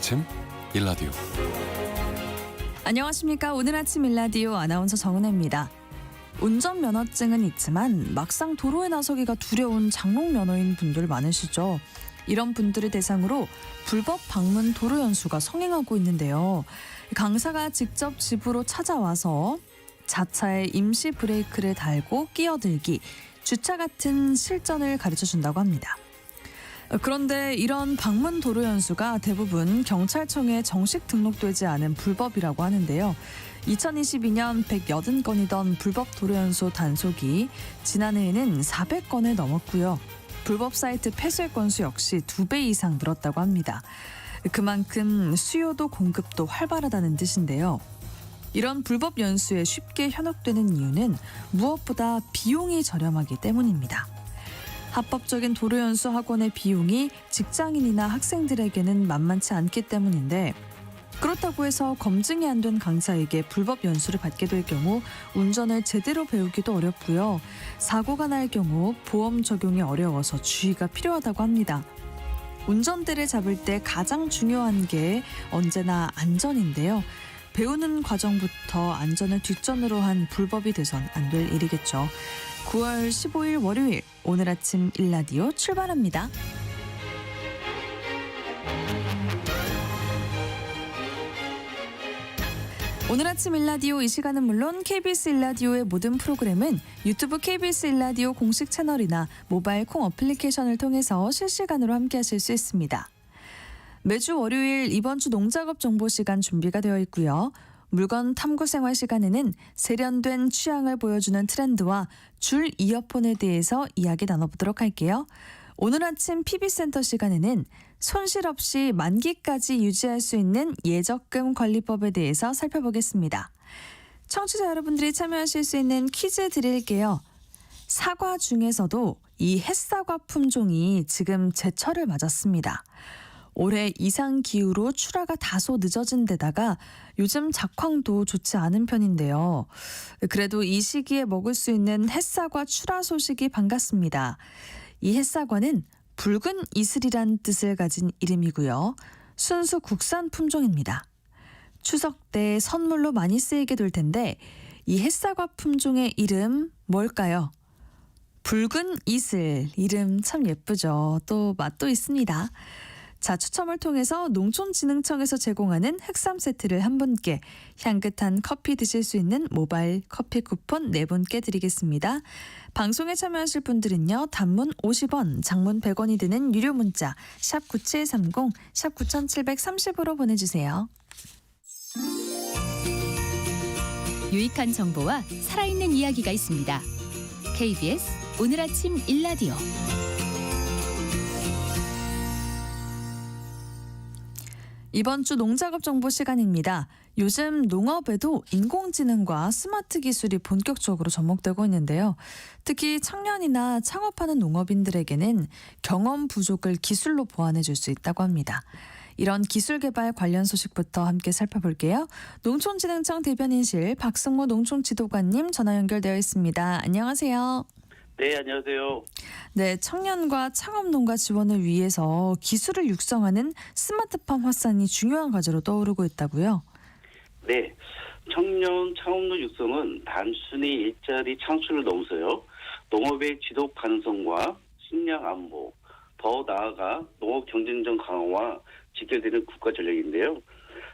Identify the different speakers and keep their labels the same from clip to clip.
Speaker 1: 아침 일라디오.
Speaker 2: 안녕하십니까. 오늘 아침 일라디오 아나운서 정은혜입니다. 운전면허증은 있지만 막상 도로에 나서기가 두려운 장롱면허인 분들 많으시죠. 이런 분들을 대상으로 불법 방문 도로 연수가 성행하고 있는데요. 강사가 직접 집으로 찾아와서 자차에 임시 브레이크를 달고 끼어들기, 주차 같은 실전을 가르쳐준다고 합니다. 그런데 이런 방문 도로 연수가 대부분 경찰청에 정식 등록되지 않은 불법이라고 하는데요. 2022년 180건이던 불법 도로 연수 단속이 지난해에는 400건을 넘었고요. 불법 사이트 폐쇄 건수 역시 2배 이상 늘었다고 합니다. 그만큼 수요도 공급도 활발하다는 뜻인데요. 이런 불법 연수에 쉽게 현혹되는 이유는 무엇보다 비용이 저렴하기 때문입니다. 합법적인 도로 연수 학원의 비용이 직장인이나 학생들에게는 만만치 않기 때문인데, 그렇다고 해서 검증이 안 된 강사에게 불법 연수를 받게 될 경우 운전을 제대로 배우기도 어렵고요. 사고가 날 경우 보험 적용이 어려워서 주의가 필요하다고 합니다. 운전대를 잡을 때 가장 중요한 게 언제나 안전인데요. 배우는 과정부터 안전을 뒷전으로 한 불법이 돼선 안 될 일이겠죠. 9월 15일 월요일, 오늘 아침 일라디오 출발합니다. 오늘 아침 일라디오 이 시간은 물론 KBS 일라디오의 모든 프로그램은 유튜브 KBS 일라디오 공식 채널이나 모바일 콩 어플리케이션을 통해서 실시간으로 함께하실 수 있습니다. 매주 월요일 이번 주 농작업 정보 시간 준비가 되어 있고요. 물건 탐구 생활 시간에는 세련된 취향을 보여주는 트렌드와 줄 이어폰에 대해서 이야기 나눠보도록 할게요. 오늘 아침 PB센터 시간에는 손실 없이 만기까지 유지할 수 있는 예적금 관리법에 대해서 살펴보겠습니다. 청취자 여러분들이 참여하실 수 있는 퀴즈 드릴게요. 사과 중에서도 이 햇사과 품종이 지금 제철을 맞았습니다. 올해 이상기후로 출하가 다소 늦어진 데다가 요즘 작황도 좋지 않은 편인데요. 그래도 이 시기에 먹을 수 있는 햇사과 출하 소식이 반갑습니다. 이 햇사과는 붉은 이슬이란 뜻을 가진 이름이고요. 순수 국산 품종입니다. 추석 때 선물로 많이 쓰이게 될 텐데 이 햇사과 품종의 이름 뭘까요? 붉은 이슬, 이름 참 예쁘죠. 또 맛도 있습니다. 자, 추첨을 통해서 농촌진흥청에서 제공하는 흑삼 세트를 한 분께, 향긋한 커피 드실 수 있는 모바일 커피 쿠폰 4분께 드리겠습니다. 방송에 참여하실 분들은요, 단문 50원, 장문 100원이 드는 유료 문자 샵 9730, 샵 9730으로 보내주세요.
Speaker 3: 유익한 정보와 살아있는 이야기가 있습니다. KBS 오늘 아침 일라디오.
Speaker 2: 이번 주 농작업 정보 시간입니다. 요즘 농업에도 인공지능과 스마트 기술이 본격적으로 접목되고 있는데요. 특히 청년이나 창업하는 농업인들에게는 경험 부족을 기술로 보완해 줄 수 있다고 합니다. 이런 기술 개발 관련 소식부터 함께 살펴볼게요. 농촌진흥청 대변인실 박승모 농촌지도관님 전화 연결되어 있습니다. 안녕하세요.
Speaker 4: 네, 안녕하세요.
Speaker 2: 네, 청년과 창업농가 지원을 위해서 기술을 육성하는 스마트팜 확산이 중요한 과제로 떠오르고 있다고요?
Speaker 4: 네, 청년 창업농 육성은 단순히 일자리 창출을 넘어서요. 농업의 지속 가능성과 식량 안보, 더 나아가 농업 경쟁력 강화와 직결되는 국가 전략인데요.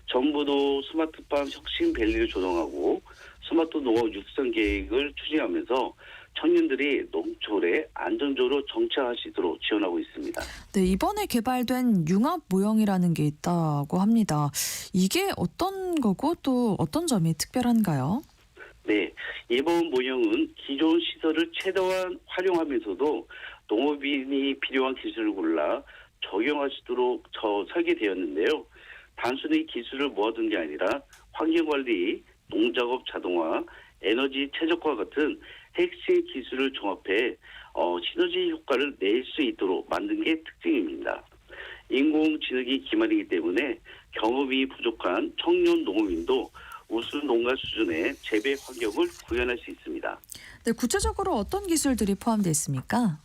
Speaker 4: 정부도 스마트팜 혁신 밸리를 조성하고 스마트 농업 육성 계획을 추진하면서 청년들이 농촌에 안정적으로 정착할 수 있도록 지원하고 있습니다.
Speaker 2: 네, 이번에 개발된 융합 모형이라는 게 있다고 합니다. 이게 어떤 거고 또 어떤 점이 특별한가요?
Speaker 4: 네, 이번 모형은 기존 시설을 최대한 활용하면서도 농업인이 필요한 기술을 골라 적용할 수 있도록 설계되었는데요. 단순히 기술을 모아둔 게 아니라 환경관리, 농작업 자동화, 에너지 최적화 같은 핵심 기술을 종합해 시너지 효과를 낼 수 있도록 만든 게 특징입니다. 인공지능이 기반이기 때문에 경험이 부족한 청년 농업인도 우수 농가 수준의 재배 환경을 구현할 수 있습니다.
Speaker 2: 네, 구체적으로 어떤 기술들이 포함되어 있습니까?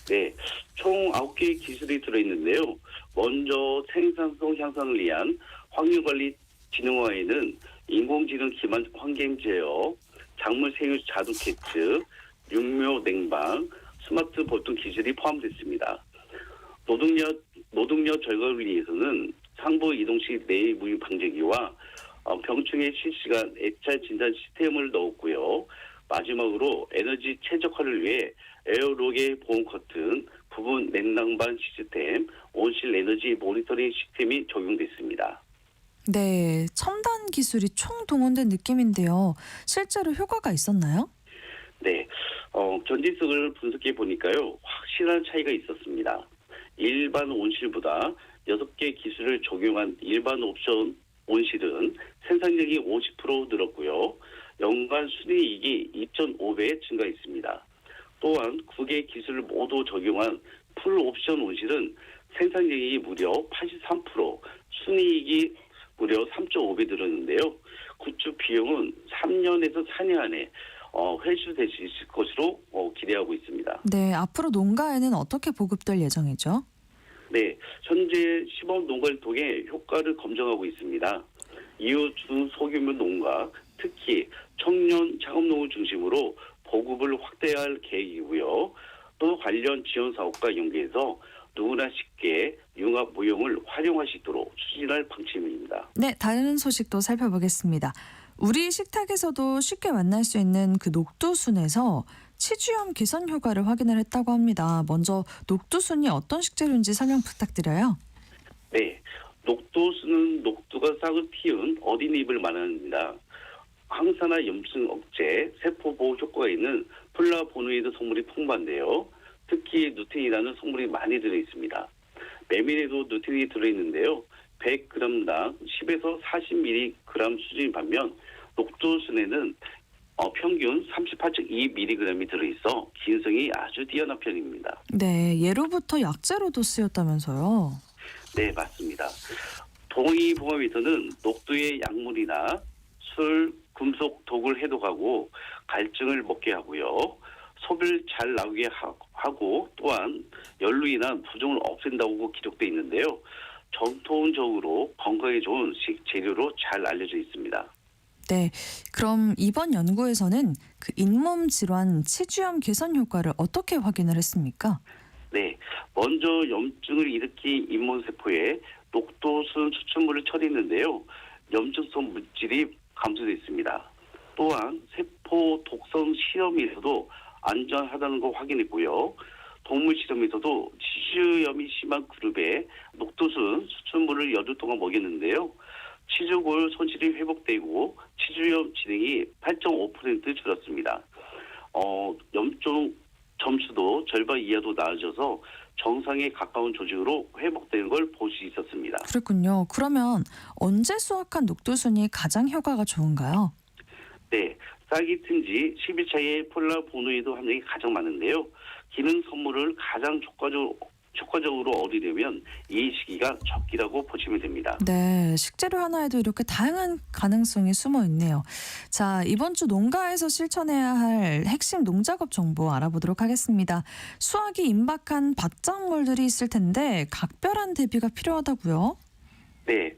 Speaker 4: 네, 총 9개의 기술이 들어있는데요. 먼저 생산성 향상을 위한 환경관리진흥화에는 인공지능 기반 환경 제어, 작물 생육 자동 캐치, 육묘 냉방, 스마트 보통 기술이 포함됐습니다. 노동력 절감을 위해서는 상부 이동식 내무유 방제기와 병충해 실시간 애찰 진단 시스템을 넣었고요. 마지막으로 에너지 최적화를 위해 에어로게 보온 커튼, 부분 냉난방 시스템, 온실 에너지 모니터링 시스템이 적용됐습니다.
Speaker 2: 네, 첨단 기술이 총동원된 느낌인데요. 실제로 효과가 있었나요?
Speaker 4: 네, 전지석을 분석해 보니까요, 확실한 차이가 있었습니다. 일반 온실보다 6개 기술을 적용한 일반 옵션 온실은 생산력이 50% 늘었고요. 연간 순이익이 2.5배 증가했습니다. 또한 9개 기술을 모두 적용한 풀 옵션 온실은 생산력이 무려 83%, 순이익이 무려 3.5배 늘었는데요. 구축 비용은 3년에서 4년 안에 회수될 수 있을 것으로 기대하고 있습니다.
Speaker 2: 네, 앞으로 농가에는 어떻게 보급될 예정이죠?
Speaker 4: 네, 현재 시범 농가를 통해 효과를 검증하고 있습니다. 이후 중소규모 농가, 특히 청년 창업농을 중심으로 보급을 확대할 계획이고요. 또 관련 지원 사업과 연계해서 누구나 쉽게 융합 모형을 활용할 수 있도록 추진할 방침입니다.
Speaker 2: 네, 다른 소식도 살펴보겠습니다. 우리 식탁에서도 쉽게 만날 수 있는 그 녹두순에서 치주염 개선 효과를 확인을 했다고 합니다. 먼저 녹두순이 어떤 식재료인지 설명 부탁드려요.
Speaker 4: 네, 녹두순은 녹두가 싹을 틔운 어린잎을 말합니다. 항산화 염증 억제, 세포 보호 효과가 있는 플라보노이드 성분이 풍부한데요. 특히 누텐이라는 성분이 많이 들어있습니다. 메밀에도 누텐이 들어있는데요. 100g당 10에서 40mg 수준인 반면 녹두순에는 평균 38.2mg이 들어있어 기능성이 아주 뛰어난 편입니다.
Speaker 2: 네, 예로부터 약재로도 쓰였다면서요.
Speaker 4: 네, 맞습니다. 동의보감에서는 녹두의 약물이나 술, 금속, 독을 해독하고 갈증을 먹게 하고요. 소변을 잘 나오게 하고 또한 열로 인한 부종을 없앤다고 기록되어 있는데요. 전통적으로 건강에 좋은 식재료로 잘 알려져 있습니다.
Speaker 2: 네, 그럼 이번 연구에서는 그 잇몸 질환 치주염 개선 효과를 어떻게 확인을 했습니까?
Speaker 4: 네, 먼저 염증을 일으킨 잇몸세포에 녹두순 추출물을 처리했는데요. 염증성 물질이 감소됐습니다. 또한 세포 독성 실험에서도 안전하다는 걸 확인했고요. 동물 실험에서도 치주염이 심한 그룹에 녹두순 추출물을 여주 동안 먹였는데요. 치주골 손실이 회복되고 치주염 진행이 8.5% 줄었습니다. 염증 점수도 절반 이하도 나아져서 정상에 가까운 조직으로 회복되는 걸 볼 수 있었습니다.
Speaker 2: 그렇군요. 그러면 언제 수확한 녹두순이 가장 효과가 좋은가요?
Speaker 4: 네, 싹이 튼 지 10일 차에 플라보노이드 함량이 가장 많은데요. 기능 선물을 가장 효과적으로 얻으려면 이 시기가 적기라고 보시면 됩니다.
Speaker 2: 네, 식재료 하나에도 이렇게 다양한 가능성이 숨어 있네요. 자, 이번 주 농가에서 실천해야 할 핵심 농작업 정보 알아보도록 하겠습니다. 수확이 임박한 밭작물들이 있을 텐데 각별한 대비가 필요하다고요?
Speaker 4: 네,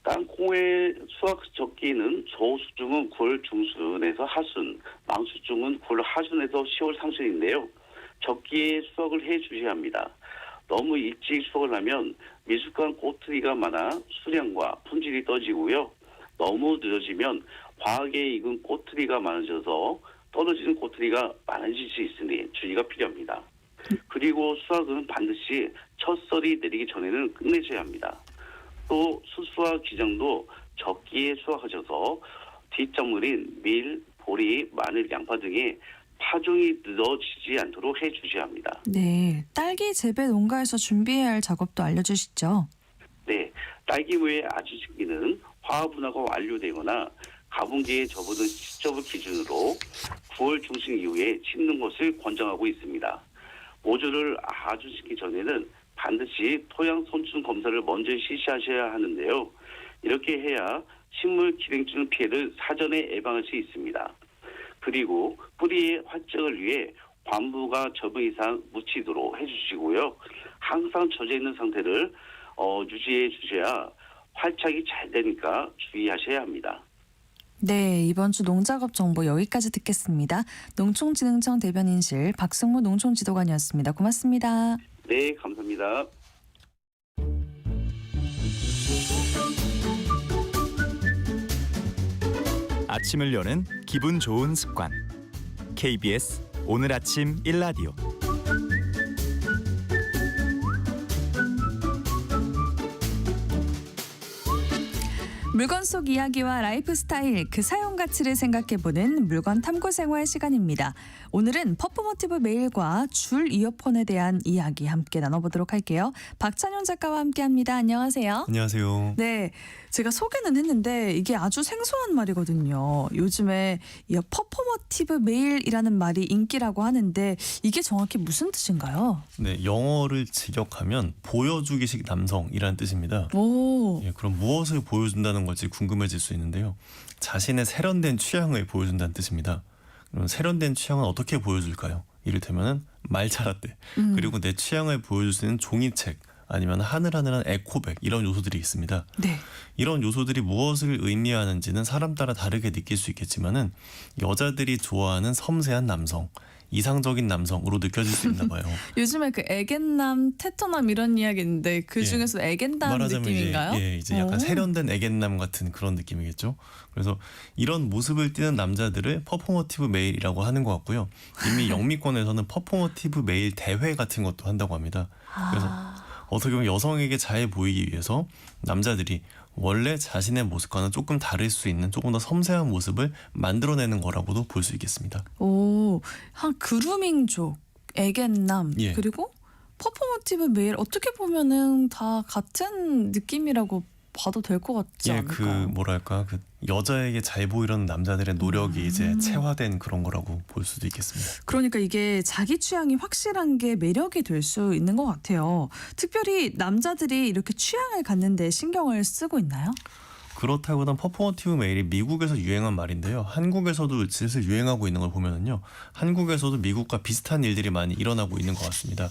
Speaker 4: 땅콩의 수확 적기는 조수중은 9월 중순에서 하순, 망수중은 9월 하순에서 10월 상순인데요. 적기에 수확을 해 주셔야 합니다. 너무 일찍 수확을 하면 미숙한 꼬투리가 많아 수량과 품질이 떨어지고요. 너무 늦어지면 과하게 익은 꼬투리가 많아져서 떨어지는 꼬투리가 많아질 수 있으니 주의가 필요합니다. 그리고 수확은 반드시 첫 썰이 내리기 전에는 끝내셔야 합니다. 또 수수와 기장도 적기에 수확하셔서 뒷작물인 밀, 보리, 마늘, 양파 등의 파종이 늦어지지 않도록 해주셔야 합니다.
Speaker 2: 네, 딸기 재배 농가에서 준비해야 할 작업도 알려주시죠.
Speaker 4: 네, 딸기무의 아주 시기는 화분화가 완료되거나 가분기에 접어든 시점을 기준으로 9월 중순 이후에 심는 것을 권장하고 있습니다. 모주를 아주 심기 전에는 반드시 토양 손충 검사를 먼저 실시하셔야 하는데요. 이렇게 해야 식물 기생충 피해를 사전에 예방할 수 있습니다. 그리고 뿌리의 활적을 위해 관부가 접은 이상 묻히도록 해주시고요. 항상 젖어 있는 상태를 유지해 주셔야 활착이 잘 되니까 주의하셔야 합니다.
Speaker 2: 네, 이번 주 농작업 정보 여기까지 듣겠습니다. 농촌진흥청 대변인실 박승무 농촌지도관이었습니다. 고맙습니다.
Speaker 4: 네, 감사합니다.
Speaker 1: 아침을 여는 기분 좋은 습관. KBS 오늘 아침 일라디오.
Speaker 2: 물건 속 이야기와 라이프 스타일, 그 사용 가치를 생각해보는 물건 탐구 생활 시간입니다. 오늘은 퍼포머티브 메일과 줄 이어폰에 대한 이야기 함께 나눠보도록 할게요. 박찬용 작가와 함께합니다. 안녕하세요.
Speaker 5: 안녕하세요.
Speaker 2: 네, 제가 소개는 했는데 이게 아주 생소한 말이거든요. 요즘에 이 퍼포머티브 메일이라는 말이 인기라고 하는데 이게 정확히 무슨 뜻인가요?
Speaker 5: 네, 영어를 직역하면 보여주기식 남성이라는 뜻입니다.
Speaker 2: 오,
Speaker 5: 예, 그럼 무엇을 보여준다는 걸지 궁금해질 수 있는데요. 자신의 세련된 취향을 보여준다는 뜻입니다. 그럼 세련된 취향은 어떻게 보여줄까요? 이를테면은 말 잘할 때, 그리고 내 취향을 보여줄 수 있는 종이책, 아니면 하늘하늘한 에코백, 이런 요소들이 있습니다.
Speaker 2: 네.
Speaker 5: 이런 요소들이 무엇을 의미하는지는 사람 따라 다르게 느낄 수 있겠지만은 여자들이 좋아하는 섬세한 남성, 이상적인 남성으로 느껴질 수 있나 봐요.
Speaker 2: 요즘에 그 애견남, 테토남 이런 이야기 있는데 그 중에서 애견남
Speaker 5: 말하자면
Speaker 2: 느낌인가요?
Speaker 5: 이제 약간
Speaker 2: 오.
Speaker 5: 세련된 애견남 같은 그런 느낌이겠죠. 그래서 이런 모습을 띠는 남자들을 퍼포머티브 메일이라고 하는 것 같고요. 이미 영미권에서는 퍼포머티브 메일 대회 같은 것도 한다고 합니다. 그래서 어떻게 보면 여성에게 잘 보이기 위해서 남자들이 원래 자신의 모습과는 조금 다를 수 있는 조금 더 섬세한 모습을 만들어내는 거라고도 볼 수 있겠습니다.
Speaker 2: 오, 한 그루밍족, 애견남,
Speaker 5: 예.
Speaker 2: 그리고 퍼포머티브 메일 어떻게 보면은 다 같은 느낌이라고 봐도 될 것 같지
Speaker 5: 예,
Speaker 2: 않을까요?
Speaker 5: 그 여자에게 잘 보이려는 남자들의 노력이 이제 체화된 그런 거라고 볼 수도 있겠습니다.
Speaker 2: 그러니까 이게 자기 취향이 확실한 게 매력이 될 수 있는 것 같아요. 특별히 남자들이 이렇게 취향을 갖는데 신경을 쓰고 있나요?
Speaker 5: 그렇다고는 퍼포머티브 메일이 미국에서 유행한 말인데요. 한국에서도 슬슬 유행하고 있는 걸 보면은요. 한국에서도 미국과 비슷한 일들이 많이 일어나고 있는 것 같습니다.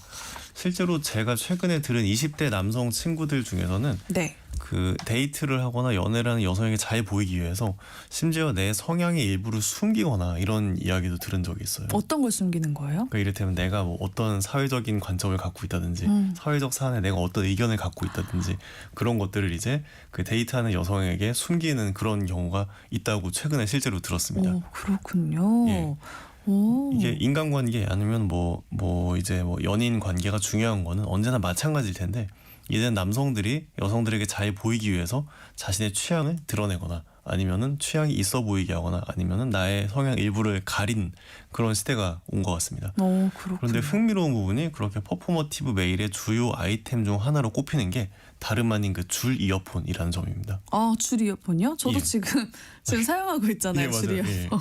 Speaker 5: 실제로 제가 최근에 들은 20대 남성 친구들 중에서는
Speaker 2: 네.
Speaker 5: 그 데이트를 하거나 연애를 하는 여성에게 잘 보이기 위해서 심지어 내 성향의 일부를 숨기거나 이런 이야기도 들은 적이 있어요.
Speaker 2: 어떤 걸 숨기는 거예요?
Speaker 5: 그러니까 이를테면 내가 뭐 어떤 사회적인 관점을 갖고 있다든지 사회적 사안에 내가 어떤 의견을 갖고 있다든지 그런 것들을 이제 그 데이트하는 여성에게 숨기는 그런 경우가 있다고 최근에 실제로 들었습니다.
Speaker 2: 오, 그렇군요.
Speaker 5: 예.
Speaker 2: 오.
Speaker 5: 이게 인간관계 아니면 뭐 연인 관계가 중요한 거는 언제나 마찬가지일 텐데 이제는 남성들이 여성들에게 잘 보이기 위해서 자신의 취향을 드러내거나 아니면은 취향이 있어 보이게 하거나 아니면은 나의 성향 일부를 가린 그런 시대가 온 것 같습니다.
Speaker 2: 오, 그렇군요.
Speaker 5: 그런데 흥미로운 부분이 그렇게 퍼포머티브 메일의 주요 아이템 중 하나로 꼽히는 게 다름 아닌 그 줄 이어폰이라는 점입니다.
Speaker 2: 아, 줄 이어폰이요? 저도
Speaker 5: 예.
Speaker 2: 지금 사용하고 있잖아요.
Speaker 5: 예,
Speaker 2: 줄
Speaker 5: 맞아요.
Speaker 2: 이어폰.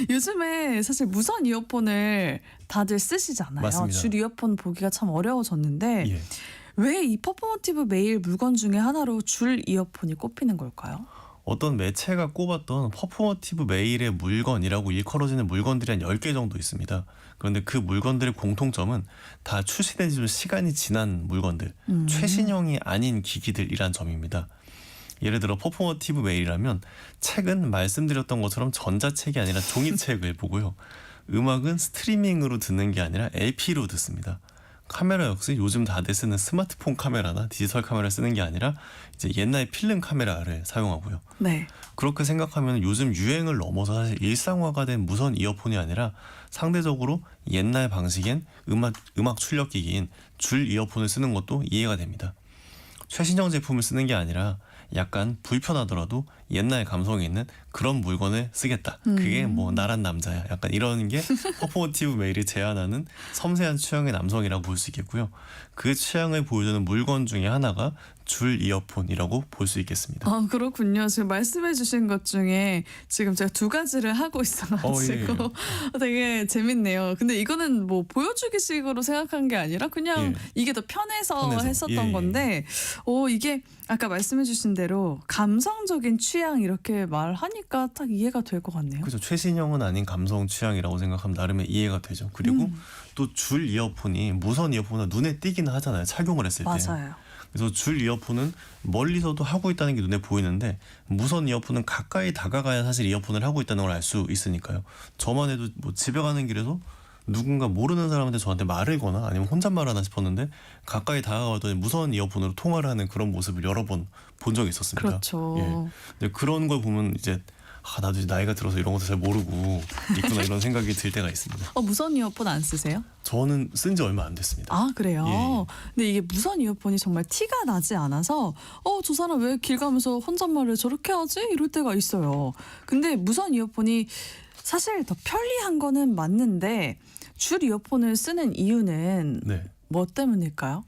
Speaker 2: 요즘에 사실 무선 이어폰을 다들 쓰시잖아요.
Speaker 5: 맞습니다.
Speaker 2: 줄 이어폰 보기가 참 어려워졌는데
Speaker 5: 예.
Speaker 2: 왜 이 퍼포머티브 메일 물건 중에 하나로 줄 이어폰이 꼽히는 걸까요?
Speaker 5: 어떤 매체가 꼽았던 퍼포머티브 메일의 물건이라고 일컬어지는 물건들이 한 10개 정도 있습니다. 그런데 그 물건들의 공통점은 다 출시된 지 좀 시간이 지난 물건들, 최신형이 아닌 기기들이란 점입니다. 예를 들어 퍼포머티브 메일이라면 책은 말씀드렸던 것처럼 전자책이 아니라 종이책을 보고요. 음악은 스트리밍으로 듣는 게 아니라 LP로 듣습니다. 카메라 역시 요즘 다들 쓰는 스마트폰 카메라나 디지털 카메라를 쓰는 게 아니라 이제 옛날 필름 카메라를 사용하고요.
Speaker 2: 네.
Speaker 5: 그렇게 생각하면 요즘 유행을 넘어서 사실 일상화가 된 무선 이어폰이 아니라 상대적으로 옛날 방식엔 음악 출력기기인 줄 이어폰을 쓰는 것도 이해가 됩니다. 최신형 제품을 쓰는 게 아니라 약간 불편하더라도 옛날 감성이 있는 그런 물건을 쓰겠다. 그게 뭐 나란 남자야. 약간 이런 게 퍼포머티브 메일을 제안하는 섬세한 취향의 남성이라고 볼 수 있겠고요. 그 취향을 보여주는 물건 중에 하나가 줄 이어폰이라고 볼 수 있겠습니다.
Speaker 2: 아, 그렇군요. 지금 말씀해 주신 것 중에 지금 제가 두 가지를 하고 있어가지고 되게 재밌네요. 근데 이거는 뭐 보여주기식으로 생각한 게 아니라 그냥 이게 더 편해서 했었던
Speaker 5: 예.
Speaker 2: 건데 이게 아까 말씀해 주신 대로 감성적인 취향 취향 이렇게 말하니까 딱 이해가 될 것 같네요.
Speaker 5: 그죠. 최신형은 아닌 감성 취향이라고 생각하면 나름의 이해가 되죠. 그리고 또 줄 이어폰이 무선 이어폰보다 눈에 띄기는 하잖아요. 착용을 했을 때.
Speaker 2: 맞아요.
Speaker 5: 그래서 줄 이어폰은 멀리서도 하고 있다는 게 눈에 보이는데 무선 이어폰은 가까이 다가가야 사실 이어폰을 하고 있다는 걸 알 수 있으니까요. 저만 해도 뭐 집에 가는 길에도 누군가 모르는 사람한테 저한테 말을 거나 아니면 혼잣말 하나 싶었는데 가까이 다가가더니 무선 이어폰으로 통화를 하는 그런 모습을 여러 번 본 적이 있었습니다.
Speaker 2: 그렇죠.
Speaker 5: 예. 근데 그런 걸 보면 이제 나도 이제 나이가 들어서 이런 것도 잘 모르고 있구나 이런 생각이 들 때가 있습니다.
Speaker 2: 무선 이어폰 안 쓰세요?
Speaker 5: 저는 쓴 지 얼마 안 됐습니다.
Speaker 2: 아, 그래요?
Speaker 5: 예.
Speaker 2: 근데 이게 무선 이어폰이 정말 티가 나지 않아서 저 사람 왜 길 가면서 혼잣말을 저렇게 하지? 이럴 때가 있어요. 근데 무선 이어폰이 사실 더 편리한 거는 맞는데 줄 이어폰을 쓰는 이유는
Speaker 5: 네.
Speaker 2: 뭐 때문일까요?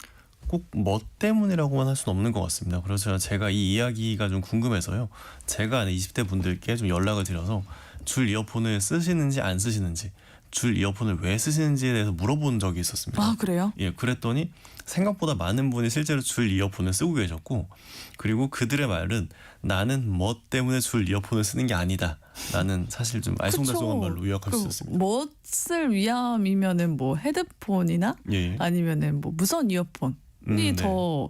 Speaker 5: 꼭 뭐 때문이라고만 할 수는 없는 것 같습니다. 그래서 제가 이 이야기가 좀 궁금해서요. 제가 아는 20대 분들께 좀 연락을 드려서 줄 이어폰을 쓰시는지 안 쓰시는지, 줄 이어폰을 왜 쓰시는지에 대해서 물어본 적이 있었습니다.
Speaker 2: 아, 그래요?
Speaker 5: 예, 그랬더니 생각보다 많은 분이 실제로 줄 이어폰을 쓰고 계셨고, 그리고 그들의 말은 나는 뭐 때문에 줄 이어폰을 쓰는 게 아니다. 나는 사실 좀 알쏭달쏭한 말로 요약할 수 있습니다.
Speaker 2: 멋을 위함이면은 뭐 헤드폰이나
Speaker 5: 예.
Speaker 2: 아니면은 뭐 무선 이어폰이
Speaker 5: 네.
Speaker 2: 더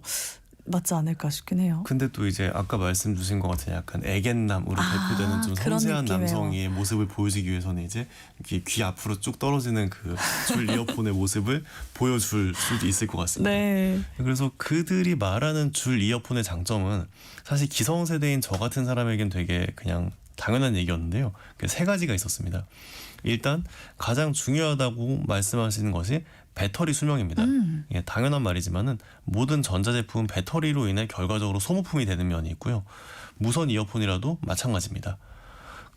Speaker 2: 맞지 않을까 싶긴 해요.
Speaker 5: 근데 또 이제 아까 말씀 주신 것 같은 약간 애견남으로 대표되는 좀
Speaker 2: 그런
Speaker 5: 섬세한
Speaker 2: 느낌이에요.
Speaker 5: 남성의 모습을 보여주기 위해서는 이제 이렇게 귀 앞으로 쭉 떨어지는 그 줄 이어폰의 모습을 보여줄 수도 있을 것 같습니다.
Speaker 2: 네.
Speaker 5: 그래서 그들이 말하는 줄 이어폰의 장점은 사실 기성세대인 저 같은 사람에겐 되게 그냥 당연한 얘기였는데요. 세 가지가 있었습니다. 일단 가장 중요하다고 말씀하시는 것이 배터리 수명입니다. 예, 당연한 말이지만은 모든 전자제품은 배터리로 인해 결과적으로 소모품이 되는 면이 있고요. 무선 이어폰이라도 마찬가지입니다.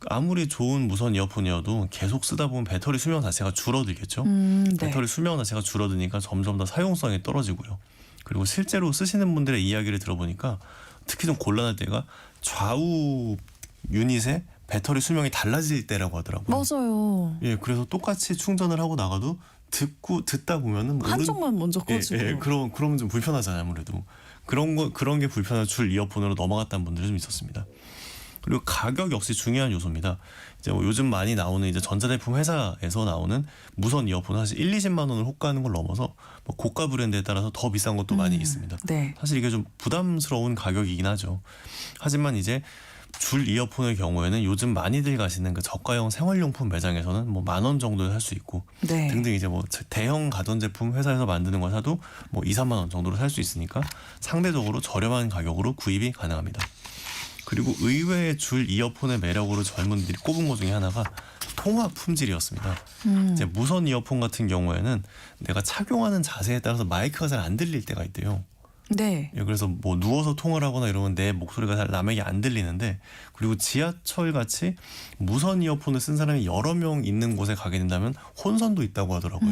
Speaker 5: 아무리 좋은 무선 이어폰이어도 계속 쓰다 보면 배터리 수명 자체가 줄어들겠죠.
Speaker 2: 네.
Speaker 5: 배터리 수명 자체가 줄어드니까 점점 더 사용성이 떨어지고요. 그리고 실제로 쓰시는 분들의 이야기를 들어보니까 특히 좀 곤란할 때가 좌우 유닛의 배터리 수명이 달라질 때라고 하더라고요.
Speaker 2: 맞아요.
Speaker 5: 예, 그래서 똑같이 충전을 하고 나가도 듣다 보면은
Speaker 2: 한쪽만 먼저 꺼지고.
Speaker 5: 예, 그러면 좀 불편하잖아요, 아무래도. 그런 게 불편한 줄 이어폰으로 넘어갔다는 분들이 좀 있었습니다. 그리고 가격 역시 중요한 요소입니다. 이제 뭐 요즘 많이 나오는 이제 전자제품 회사에서 나오는 무선 이어폰은 사실 1-20만 원을 호가하는 걸 넘어서 뭐 고가 브랜드에 따라서 더 비싼 것도 많이 있습니다.
Speaker 2: 네.
Speaker 5: 사실 이게 좀 부담스러운 가격이긴 하죠. 하지만 이제 줄 이어폰의 경우에는 요즘 많이들 가시는 그 저가형 생활용품 매장에서는 뭐 10,000원 정도에 살 수 있고
Speaker 2: 네.
Speaker 5: 등등 이제 뭐 대형 가전제품 회사에서 만드는 걸 사도 뭐 2-3만 원 정도로 살 수 있으니까 상대적으로 저렴한 가격으로 구입이 가능합니다. 그리고 의외의 줄 이어폰의 매력으로 젊은이들이 꼽은 것 중에 하나가 통화 품질이었습니다. 이제 무선 이어폰 같은 경우에는 내가 착용하는 자세에 따라서 마이크가 잘 안 들릴 때가 있대요.
Speaker 2: 네.
Speaker 5: 예, 그래서 뭐 누워서 통화를 하거나 이러면 내 목소리가 잘 남에게 안 들리는데, 그리고 지하철 같이 무선 이어폰을 쓴 사람이 여러 명 있는 곳에 가게 된다면 혼선도 있다고 하더라고요.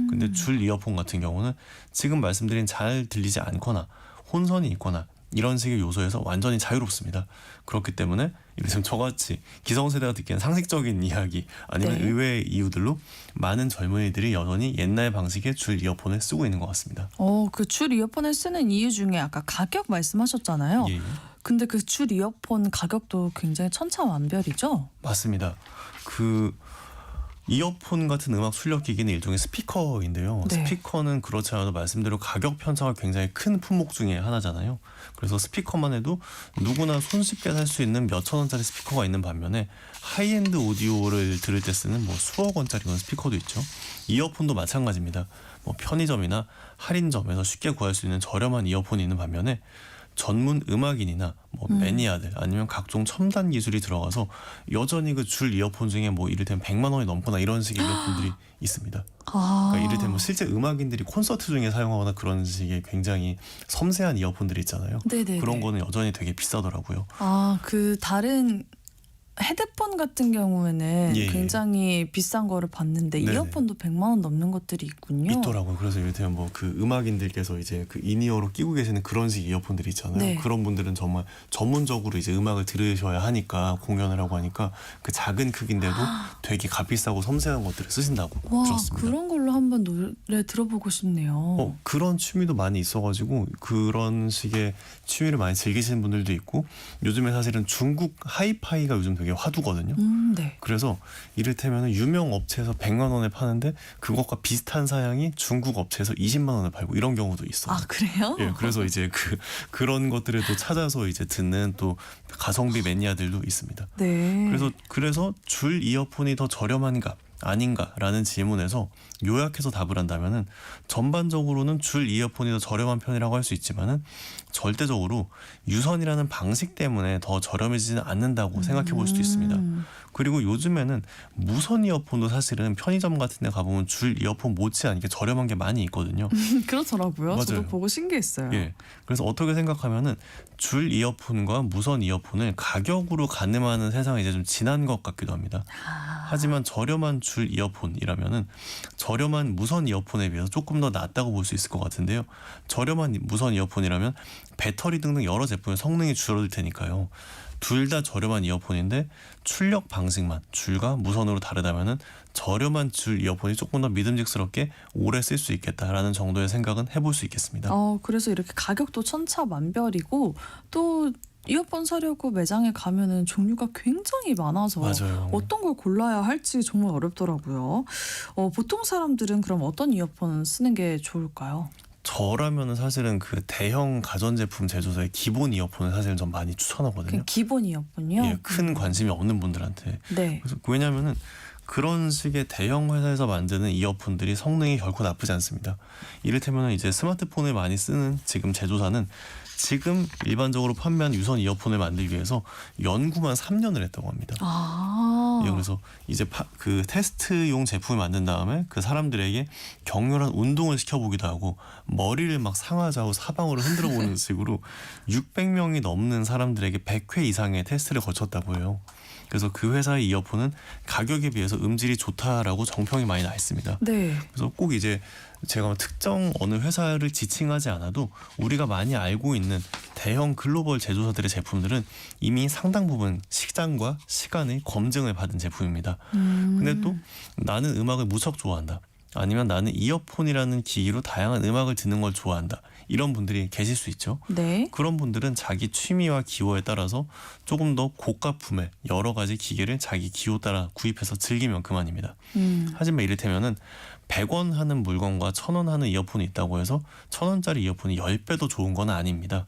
Speaker 5: 근데 줄 이어폰 같은 경우는 지금 말씀드린 잘 들리지 않거나 혼선이 있거나 이런 식의 요소에서 완전히 자유롭습니다. 그렇기 때문에 이렇게 저같이 기성세대가 듣기엔 상식적인 이야기 아니면
Speaker 2: 네.
Speaker 5: 의외의 이유들로 많은 젊은이들이 여전히 옛날 방식의 줄 이어폰을 쓰고 있는 것 같습니다.
Speaker 2: 그 줄 이어폰을 쓰는 이유 중에 아까 가격 말씀하셨잖아요.
Speaker 5: 예.
Speaker 2: 근데 그 줄 이어폰 가격도 굉장히 천차만별이죠?
Speaker 5: 맞습니다. 그 이어폰 같은 음악 출력 기기는 일종의 스피커인데요.
Speaker 2: 네.
Speaker 5: 스피커는 그렇지 않아도 말씀대로 가격 편차가 굉장히 큰 품목 중에 하나잖아요. 그래서 스피커만 해도 누구나 손쉽게 살 수 있는 몇천 원짜리 스피커가 있는 반면에 하이엔드 오디오를 들을 때 쓰는 뭐 수억 원짜리 그런 스피커도 있죠. 이어폰도 마찬가지입니다. 뭐 편의점이나 할인점에서 쉽게 구할 수 있는 저렴한 이어폰이 있는 반면에 전문 음악인이나 뭐 매니아들 아니면 각종 첨단 기술이 들어가서 여전히 그 줄 이어폰 중에 뭐 이를테면 100만 원이 넘거나 이런 식의 이어폰들이 있습니다. 그러니까 이를테면 뭐 실제 음악인들이 콘서트 중에 사용하거나 그런 식의 굉장히 섬세한 이어폰들이 있잖아요.
Speaker 2: 네네네.
Speaker 5: 그런 거는 여전히 되게 비싸더라고요.
Speaker 2: 그 다른 헤드폰 같은 경우에는
Speaker 5: 예, 예.
Speaker 2: 굉장히 비싼 거를 봤는데
Speaker 5: 네네.
Speaker 2: 이어폰도 100만 원 넘는 것들이 있군요.
Speaker 5: 있더라고요. 그래서 이를테면 뭐 그 음악인들께서 이제 그 인이어로 끼고 계시는 그런 식 이어폰들이 있잖아요.
Speaker 2: 네.
Speaker 5: 그런 분들은 정말 전문적으로 이제 음악을 들으셔야 하니까 공연을 하고 하니까 그 작은 크기인데도 되게 값비싸고 섬세한 것들을 쓰신다고
Speaker 2: 와,
Speaker 5: 들었습니다.
Speaker 2: 그런 걸로 한번 노래 들어보고 싶네요.
Speaker 5: 그런 취미도 많이 있어가지고 그런 식의 취미를 많이 즐기시는 분들도 있고 요즘에 사실은 중국 하이파이가 요즘 되게 화두거든요.
Speaker 2: 네.
Speaker 5: 그래서 이를테면 유명 업체에서 100만 원에 파는데 그것과 비슷한 사양이 중국 업체에서 20만 원에 팔고 이런 경우도 있어요.
Speaker 2: 아, 그래요?
Speaker 5: 예, 그래서 이제 그런 것들을 또 찾아서 이제 듣는 또 가성비 매니아들도 있습니다.
Speaker 2: 네.
Speaker 5: 그래서 줄 이어폰이 더 저렴한가 아닌가라는 질문에서 요약해서 답을 한다면은 전반적으로는 줄 이어폰이 더 저렴한 편이라고 할 수 있지만은 절대적으로 유선이라는 방식 때문에 더 저렴해지지는 않는다고 생각해 볼 수도 있습니다. 그리고 요즘에는 무선 이어폰도 사실은 편의점 같은 데 가보면 줄 이어폰 못지않게 저렴한 게 많이 있거든요.
Speaker 2: 그렇더라고요.
Speaker 5: 맞아요.
Speaker 2: 저도 보고 신기했어요.
Speaker 5: 예. 그래서 어떻게 생각하면은 줄 이어폰과 무선 이어폰을 가격으로 가늠하는 세상이 이제 좀 지난 것 같기도 합니다. 하지만 저렴한 줄 이어폰이라면은 저렴한 무선 이어폰에 비해서 조금 더 낫다고 볼 수 있을 것 같은데요. 저렴한 무선 이어폰이라면 배터리 등등 여러 제품의 성능이 줄어들 테니까요. 둘 다 저렴한 이어폰인데 출력 방식만 줄과 무선으로 다르다면은 저렴한 줄 이어폰이 조금 더 믿음직스럽게 오래 쓸 수 있겠다라는 정도의 생각은 해볼 수 있겠습니다.
Speaker 2: 그래서 이렇게 가격도 천차만별이고 또 이어폰 사려고 매장에 가면은 종류가 굉장히 많아서
Speaker 5: 맞아요.
Speaker 2: 어떤 걸 골라야 할지 정말 어렵더라고요. 보통 사람들은 그럼 어떤 이어폰 쓰는 게 좋을까요?
Speaker 5: 저라면은 사실은 그 대형 가전제품 제조사의 기본 이어폰을 사실은 좀 많이 추천하거든요.
Speaker 2: 그냥 기본 이어폰이요?
Speaker 5: 예, 큰 관심이 없는 분들한테.
Speaker 2: 네.
Speaker 5: 그래서 왜냐면은 그런 식의 대형 회사에서 만드는 이어폰들이 성능이 결코 나쁘지 않습니다. 이를테면 이제 스마트폰을 많이 쓰는 지금 제조사는 지금 일반적으로 판매하는 유선 이어폰을 만들기 위해서 연구만 3년을 했다고 합니다. 예, 그래서 이제 그 테스트용 제품을 만든 다음에 그 사람들에게 격렬한 운동을 시켜보기도 하고 머리를 막 상하좌우 사방으로 흔들어 보는 식으로 600명이 넘는 사람들에게 100회 이상의 테스트를 거쳤다고 해요. 그래서 그 회사의 이어폰은 가격에 비해서 음질이 좋다라고 정평이 많이 나 있습니다.
Speaker 2: 네.
Speaker 5: 그래서 꼭 이제 제가 특정 어느 회사를 지칭하지 않아도 우리가 많이 알고 있는 대형 글로벌 제조사들의 제품들은 이미 상당 부분 시장과 시간의 검증을 받은 제품입니다. 근데 또 나는 음악을 무척 좋아한다. 아니면 나는 이어폰이라는 기기로 다양한 음악을 듣는 걸 좋아한다. 이런 분들이 계실 수 있죠.
Speaker 2: 네.
Speaker 5: 그런 분들은 자기 취미와 기호에 따라서 조금 더 고가품의 여러 가지 기계를 자기 기호 따라 구입해서 즐기면 그만입니다. 하지만 이를테면은 100원 하는 물건과 1000원 하는 이어폰이 있다고 해서 1000원짜리 이어폰이 10배 더 좋은 건 아닙니다.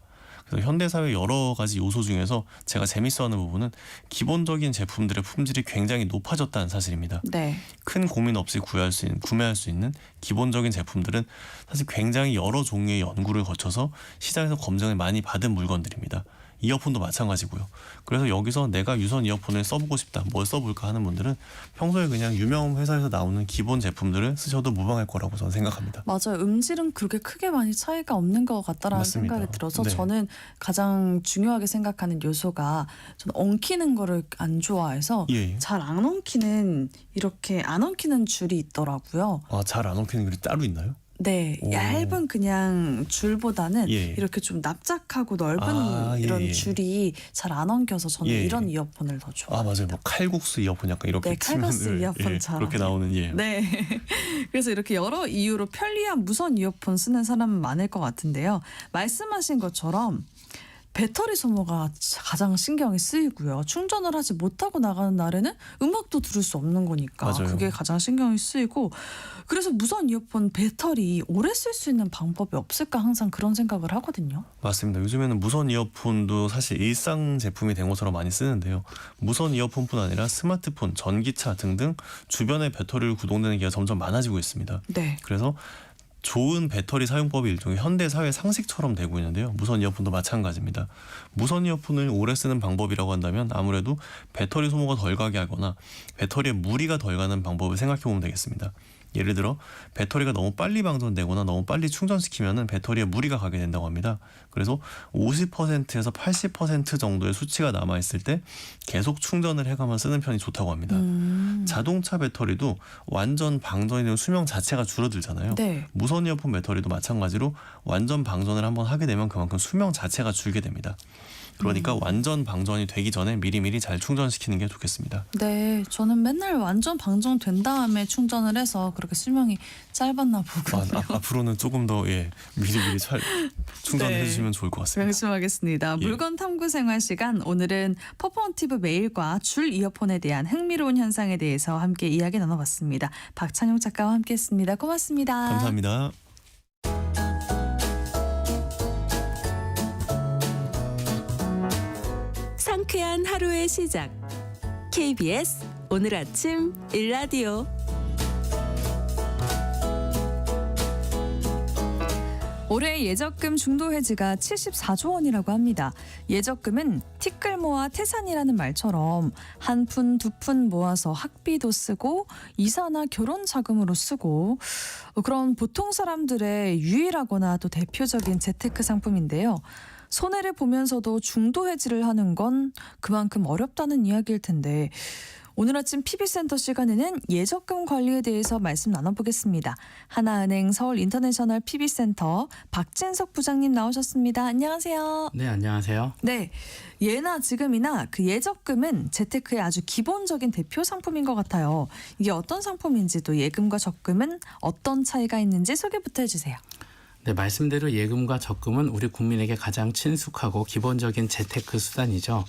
Speaker 5: 그래서 현대사회 여러 가지 요소 중에서 제가 재밌어하는 부분은 기본적인 제품들의 품질이 굉장히 높아졌다는 사실입니다.
Speaker 2: 네.
Speaker 5: 큰 고민 없이 구매할 수 있는 기본적인 제품들은 사실 굉장히 여러 종류의 연구를 거쳐서 시장에서 검증을 많이 받은 물건들입니다. 이어폰도 마찬가지고요. 그래서 여기서 내가 유선 이어폰을 써보고 싶다, 뭘 써볼까 하는 분들은 평소에 그냥 유명 회사에서 나오는 기본 제품들을 쓰셔도 무방할 거라고 저는 생각합니다.
Speaker 2: 맞아요. 음질은 그렇게 크게 많이 차이가 없는 것 같다라는
Speaker 5: 맞습니다.
Speaker 2: 생각이 들어서
Speaker 5: 네.
Speaker 2: 저는 가장 중요하게 생각하는 요소가 저는 엉키는 거를 안 좋아해서
Speaker 5: 예.
Speaker 2: 잘 안 엉키는 이렇게 안 엉키는 줄이 있더라고요.
Speaker 5: 잘 안 엉키는 글이 따로 있나요?
Speaker 2: 네,
Speaker 5: 오.
Speaker 2: 얇은 그냥 줄보다는
Speaker 5: 예.
Speaker 2: 이렇게 좀 납작하고 넓은 이런
Speaker 5: 예.
Speaker 2: 줄이 잘 안 엉켜서 저는
Speaker 5: 예.
Speaker 2: 이런 이어폰을 더 좋아해요.
Speaker 5: 맞아요. 뭐 칼국수 이어폰 약간 이렇게
Speaker 2: 네, 칼국수
Speaker 5: 치면은,
Speaker 2: 이어폰처럼.
Speaker 5: 그렇게 나오는
Speaker 2: 네. 그래서 이렇게 여러 이유로 편리한 무선 이어폰 쓰는 사람은 많을 것 같은데요. 말씀하신 것처럼 배터리 소모가 가장 신경이 쓰이고요. 충전을 하지 못하고 나가는 날에는 음악도 들을 수 없는 거니까
Speaker 5: 맞아요.
Speaker 2: 그게 가장 신경이 쓰이고 그래서 무선 이어폰 배터리 오래 쓸 수 있는 방법이 없을까 항상 그런 생각을 하거든요.
Speaker 5: 맞습니다. 요즘에는 무선 이어폰도 사실 일상 제품이 된 것처럼 많이 쓰는데요. 무선 이어폰뿐 아니라 스마트폰, 전기차 등등 주변에 배터리를 구동되는 기회가 점점 많아지고 있습니다.
Speaker 2: 네.
Speaker 5: 그래서 좋은 배터리 사용법이 일종의 현대 사회 상식처럼 되고 있는데요. 무선 이어폰도 마찬가지입니다. 무선 이어폰을 오래 쓰는 방법이라고 한다면 아무래도 배터리 소모가 덜 가게 하거나 배터리에 무리가 덜 가는 방법을 생각해 보면 되겠습니다. 예를 들어 배터리가 너무 빨리 방전되거나 너무 빨리 충전시키면은 배터리에 무리가 가게 된다고 합니다. 그래서 50%에서 80% 정도의 수치가 남아 있을 때 계속 충전을 해가면 쓰는 편이 좋다고 합니다. 자동차 배터리도 완전 방전이 되면 수명 자체가 줄어들잖아요.
Speaker 2: 네.
Speaker 5: 무선 이어폰 배터리도 마찬가지로 완전 방전을 한번 하게 되면 그만큼 수명 자체가 줄게 됩니다. 그러니까 완전 방전이 되기 전에 미리미리 잘 충전시키는 게 좋겠습니다.
Speaker 2: 네, 저는 맨날 완전 방전된 다음에 충전을 해서 그렇게 수명이 짧았나 보군요.
Speaker 5: 앞으로는 조금 더 미리미리 잘 충전해
Speaker 2: 네.
Speaker 5: 주시면 좋을 것 같습니다.
Speaker 2: 명심하겠습니다.
Speaker 5: 예.
Speaker 2: 물건 탐구 생활 시간, 오늘은 퍼포먼티브 메일과 줄 이어폰에 대한 흥미로운 현상에 대해서 함께 이야기 나눠봤습니다. 박찬용 작가와 함께했습니다. 고맙습니다.
Speaker 5: 감사합니다.
Speaker 6: 상쾌한 하루의 시작. KBS 오늘 아침 일라디오.
Speaker 2: 올해 예적금 중도 해지가 74조 원이라고 합니다. 예적금은 티끌모아 태산이라는 말처럼 한 푼, 두 푼 모아서 학비도 쓰고 이사나 결혼 자금으로 쓰고 그런 보통 사람들의 유일하거나 또 대표적인 재테크 상품인데요. 손해를 보면서도 중도 해지를 하는 건 그만큼 어렵다는 이야기일 텐데 오늘 아침 PB센터 시간에는 예적금 관리에 대해서 말씀 나눠보겠습니다. 하나은행 서울인터내셔널 PB센터 박진석 부장님 나오셨습니다. 안녕하세요.
Speaker 7: 네, 안녕하세요.
Speaker 2: 네, 예나 지금이나 그 예적금은 재테크의 아주 기본적인 대표 상품인 것 같아요. 이게 어떤 상품인지 또 예금과 적금은 어떤 차이가 있는지 소개부터 해주세요.
Speaker 7: 네, 말씀대로 예금과 적금은 우리 국민에게 가장 친숙하고 기본적인 재테크 수단이죠.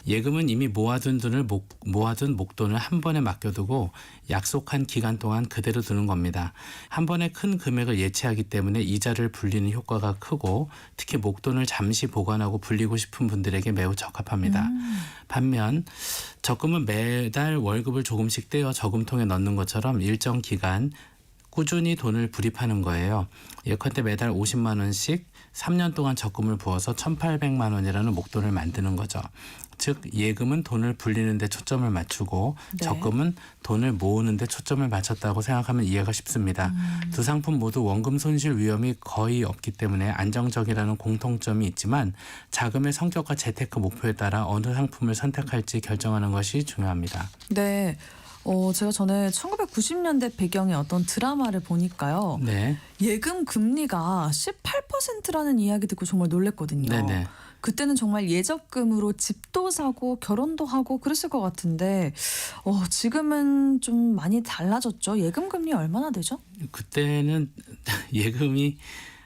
Speaker 7: 예금은 이미 모아둔 목돈을 한 번에 맡겨두고 약속한 기간 동안 그대로 두는 겁니다. 한 번에 큰 금액을 예치하기 때문에 이자를 불리는 효과가 크고 특히 목돈을 잠시 보관하고 불리고 싶은 분들에게 매우 적합합니다. 반면 적금은 매달 월급을 조금씩 떼어 저금통에 넣는 것처럼 일정 기간 꾸준히 돈을 불입하는 거예요. 예컨대 매달 50만 원씩 3년 동안 적금을 부어서 1,800만 원이라는 목돈을 만드는 거죠. 즉 예금은 돈을 불리는 데 초점을 맞추고
Speaker 2: 네.
Speaker 7: 적금은 돈을 모으는 데 초점을 맞췄다고 생각하면 이해가 쉽습니다. 두 상품 모두 원금 손실 위험이 거의 없기 때문에 안정적이라는 공통점이 있지만 자금의 성격과 재테크 목표에 따라 어느 상품을 선택할지 결정하는 것이 중요합니다.
Speaker 2: 네. 제가 전에 1990년대 배경의 어떤 드라마를 보니까요.
Speaker 7: 네.
Speaker 2: 예금 금리가 18%라는 이야기 듣고 정말 놀랐거든요.
Speaker 7: 네네.
Speaker 2: 그때는 정말 예적금으로 집도 사고 결혼도 하고 그랬을 것 같은데 지금은 좀 많이 달라졌죠. 예금 금리 얼마나 되죠?
Speaker 7: 그때는 예금이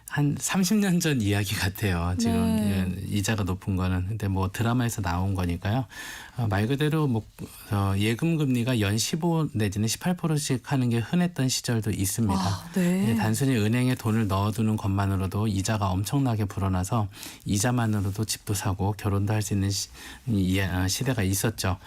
Speaker 7: 한 30년 전 이야기 같아요. 지금
Speaker 2: 네.
Speaker 7: 이자가 높은 거는. 근데 뭐 드라마에서 나온 거니까요. 말 그대로 예금 금리가 연 15 내지는 18%씩 하는 게 흔했던 시절도 있습니다.
Speaker 2: 네.
Speaker 7: 단순히 은행에 돈을 넣어두는 것만으로도 이자가 엄청나게 불어나서 이자만으로도 집도 사고 결혼도 할 수 있는 시대가 있었죠.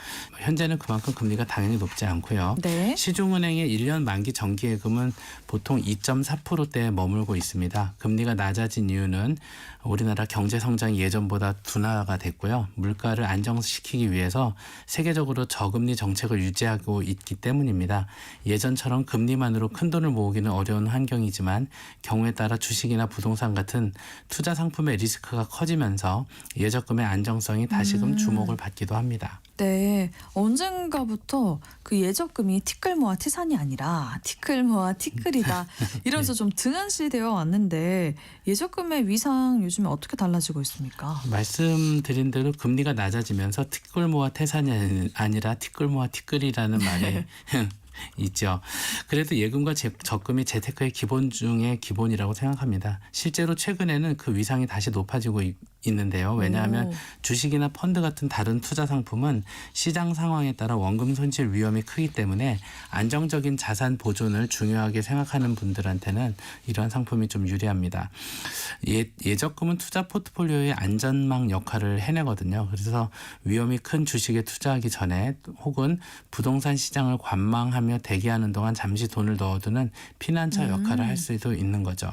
Speaker 7: 현재는 그만큼 금리가 당연히 높지 않고요.
Speaker 2: 네.
Speaker 7: 시중은행의 1년 만기 정기예금은 보통 2.4%대에 머물고 있습니다. 금리가 낮아진 이유는 우리나라 경제 성장이 예전보다 둔화가 됐고요. 물가를 안정시키기 위해서 세계적으로 저금리 정책을 유지하고 있기 때문입니다. 예전처럼 금리만으로 큰돈을 모으기는 어려운 환경이지만 경우에 따라 주식이나 부동산 같은 투자 상품의 리스크가 커지면서 예적금의 안정성이 다시금 주목을 받기도 합니다.
Speaker 2: 네. 언젠가부터 그 예적금이 티끌모아 티산이 아니라 티끌모아 티끌이다. 이러면서 좀 등한시되어 왔는데 예적금의 위상 요즘에 어떻게 달라지고 있습니까?
Speaker 7: 말씀드린 대로 금리가 낮아지면서 티끌모아 태산이 아니라 티끌모아 티끌이라는 말이 있죠. 그래도 예금과 적금이 재테크의 기본 중에 기본이라고 생각합니다. 실제로 최근에는 그 위상이 다시 높아지고 있는데요. 왜냐하면 주식이나 펀드 같은 다른 투자 상품은 시장 상황에 따라 원금 손실 위험이 크기 때문에 안정적인 자산 보존을 중요하게 생각하는 분들한테는 이러한 상품이 좀 유리합니다. 예적금은 투자 포트폴리오의 안전망 역할을 해내거든요. 그래서 위험이 큰 주식에 투자하기 전에 혹은 부동산 시장을 관망하며 대기하는 동안 잠시 돈을 넣어두는 피난처 역할을 할 수도 있는 거죠.